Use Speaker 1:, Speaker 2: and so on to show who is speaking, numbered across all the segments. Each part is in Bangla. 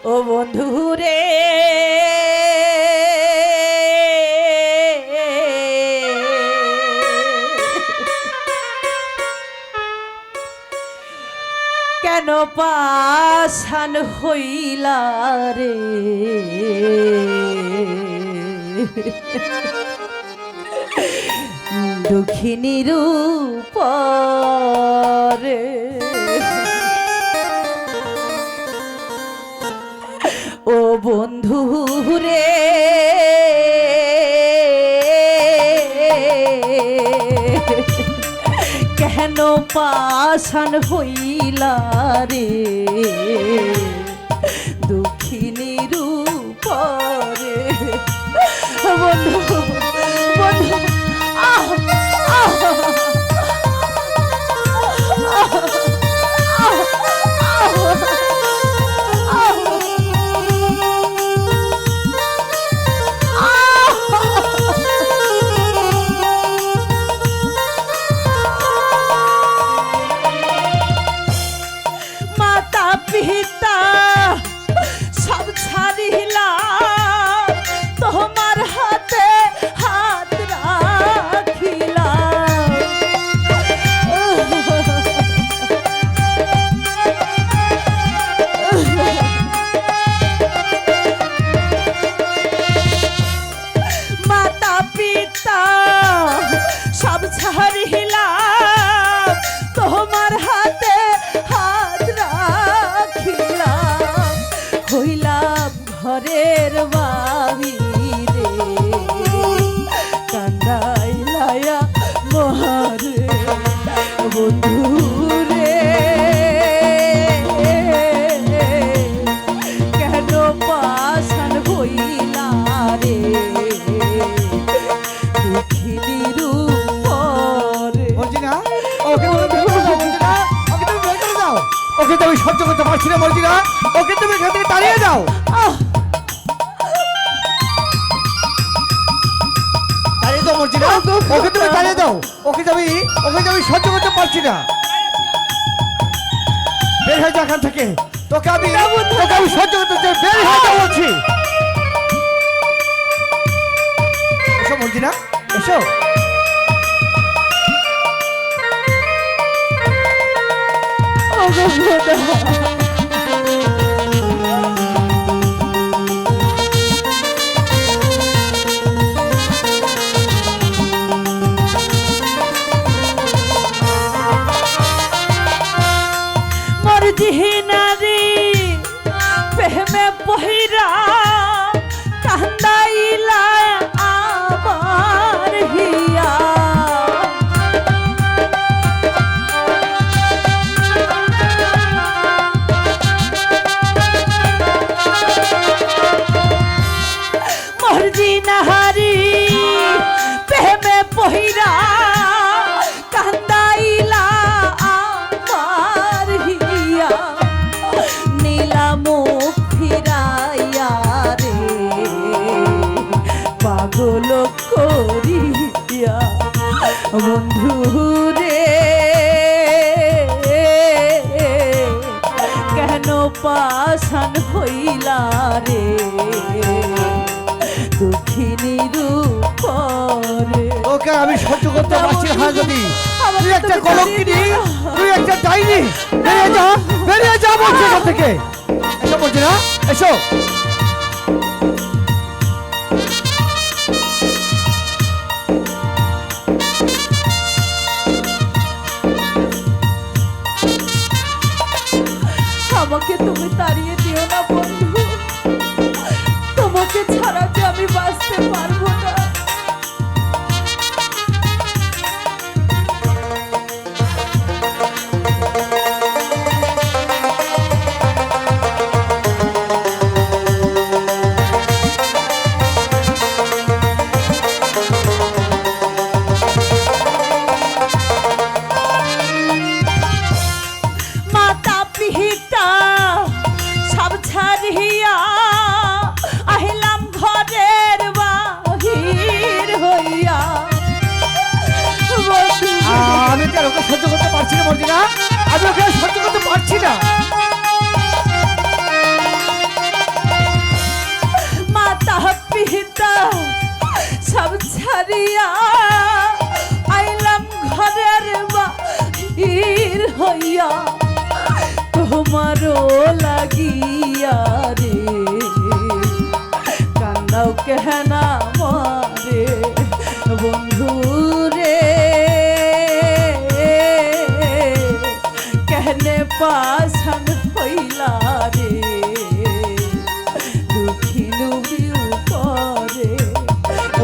Speaker 1: ও বন্ধু রে কেন পাষাণ হইলা রে দুঃখিনী রূপ রে ও বন্ধু রে কেন পাষাণ হইলা রে দুঃখিনী রূপ রে বন্ধু বন্ধু আহ আহ পিতা সব ছাড়িলা তোমার হাতে হাত রাখিলা মাতা পিতা সব ছাড়িলা তোমার হাতে হইলাম ঘরের বাহিরে কান্দাইলায়া মহারে বন্ধু রে কেন পাষাণ হইলা রে দুঃখিনী রূপ রে
Speaker 2: ওকে তুমি সহ্য করতে পারছি না মর্জিনা ওকে তুমি এখান থেকে তাড়িয়ে দাও তাড়িয়ে দাও মর্জিনা ওকে তুমি তাড়িয়ে দাও ওকে আমি সহ্য করতে পারছি না বের হয়ে যা এখান থেকে তোকে আমি সহ্য করতে চাই বের হয়ে যা বলছি এসো মর্জিনা এসো
Speaker 1: মর্জিনারি প্রেমে বহিরা কান্দাইলা আমার হিয়া মর্জিনারি প্রেমে বহিরা কান্দাইলা আমার হিয়া নীলা মুখ ফিরাইয়া রে পাগল করিয়া বন্ধু রে কেন পাষাণ হইলা রে দুঃখিনী রূপ রে
Speaker 2: ওকে আমি সহ্য করতে পারছি না যদি তুই একটা কলঙ্কিনী তুই একটা ডাইনি বেরিয়ে যা বলছি এখান থেকে এসো বলছি না এসো
Speaker 1: আমাকে তুমি তাড়িয়ে দিও না বন্ধু তোমাকে ছাড়া যে আমি বাঁচতে পারবো না মাতা পিতা সব ছাড়িয়া আহিলাম ঘরের বাহির হইয়া
Speaker 2: আমি কি আর ওকে সহ্য করতে পারছি না মর্জিনা আমি ওকে সহ্য করতে পারছি না
Speaker 1: হইয়া তোমারও লাগিয়া রে কান্দাও কেহনা মারে বন্ধু রে কেহনে পাশান হইলা রে দুঃখী নুবিউ করে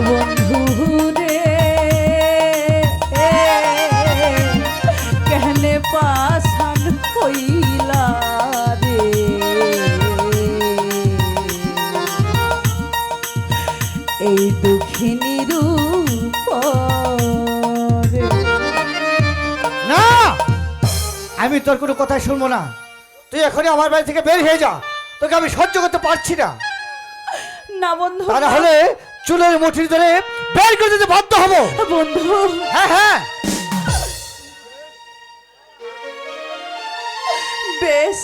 Speaker 1: বন্ধু রে কেহনে পাশান হইলা রে এই দুঃখিনী রূপ
Speaker 2: না, আমি তোর কোনো কথা শুনবো না। তুই এখনই আমার বাড়ি থেকে বের হয়ে যা, তোকে আমি সহ্য করতে পারছি না।
Speaker 1: না বন্ধু
Speaker 2: তাহলে হলে চুলের মুঠি ধরে বের করে দিতে বাধ্য হবো।
Speaker 1: বন্ধু
Speaker 2: হ্যাঁ হ্যাঁ,
Speaker 1: বেশ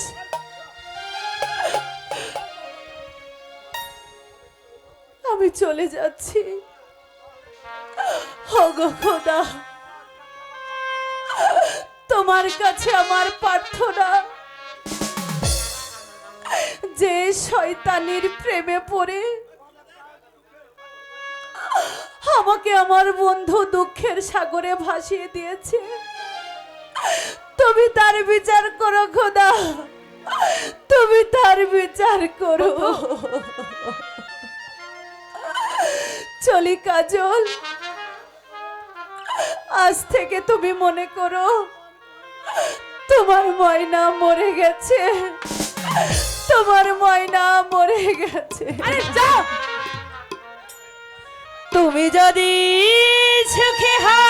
Speaker 1: আমি চলে যাচ্ছি। ওগো খোদা, তোমার কাছে আমার প্রার্থনা, যে শয়তানির প্রেমে পড়ে আমাকে আমার বন্ধু দুঃখের সাগরে ভাসিয়ে দিয়েছে, তুমি তার বিচার করো খোদা, তুমি তার বিচার করো। চলি কাজল, আজ থেকে তুমি মনে করো তোমার ময়না মরে গেছে, তোমার ময়না মরে গেছে।
Speaker 3: আরে যাও,
Speaker 1: তুমি যদি সুখে হও